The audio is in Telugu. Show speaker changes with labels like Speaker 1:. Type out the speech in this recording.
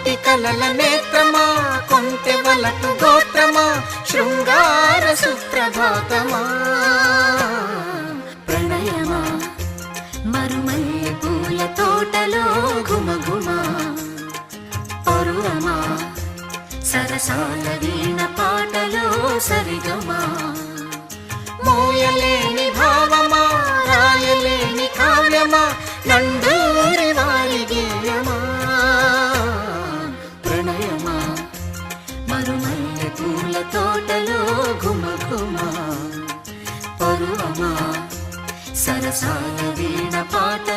Speaker 1: కోటి కలల నేత్రమా, కొంటె వలపు గోత్రమా, శృంగార సుప్రభాతమా.
Speaker 2: ప్రణయమా మరుమల్లె పూల తోటలో ఘుమఘుమా, పరువమా సరసాల వీణ పాటలో సరిగమా.
Speaker 1: మోయలేని భావమా, రాయలేని కావ్యమా, నండూరి వారి గేయమా.
Speaker 2: ప్రణయమా మరుమల్లె పూల తోటలో ఘుమఘుమా, పరువమా సరసాల వీణ పాట